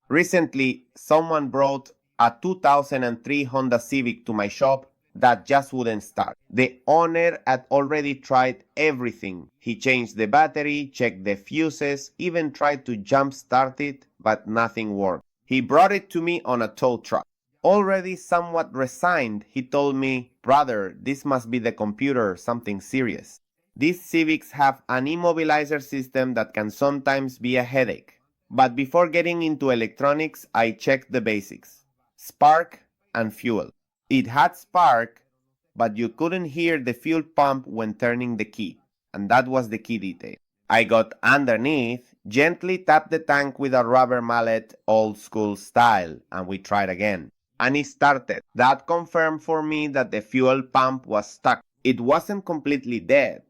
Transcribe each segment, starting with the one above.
Recently, someone brought a 2003 Honda Civic to my shop that just wouldn't start. The owner had already tried everything. He changed the battery, checked the fuses, even tried to jump start it, but nothing worked. He brought it to me on a tow truck. Already somewhat resigned, he told me, "Brother, this must be the computer, something serious." These Civics have an immobilizer system that can sometimes be a headache. But before getting into electronics, I checked the basics: spark and fuel. It had spark, but you couldn't hear the fuel pump when turning the key, and that was the key detail. I got underneath, gently tapped the tank with a rubber mallet, old school style, and we tried again. And it started. That confirmed for me that the fuel pump was stuck. It wasn't completely dead,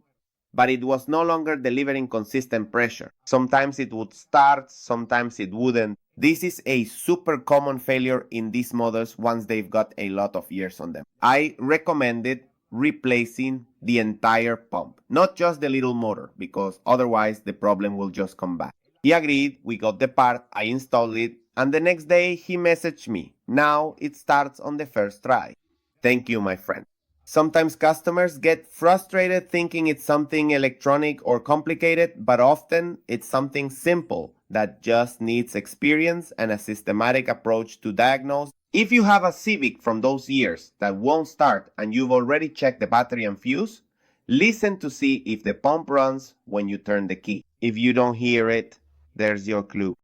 but it was no longer delivering consistent pressure. Sometimes it would start, sometimes it wouldn't. This is a super common failure in these models once they've got a lot of years on them. I recommended replacing the entire pump, not just the little motor, because otherwise the problem will just come back. He agreed, we got the part, I installed it, and the next day he messaged me. Now it starts on the first try. Thank you, my friend. Sometimes customers get frustrated thinking it's something electronic or complicated, but often it's something simple that just needs experience and a systematic approach to diagnose. If you have a Civic from those years that won't start and you've already checked the battery and fuse, listen to see if the pump runs when you turn the key. If you don't hear it, there's your clue.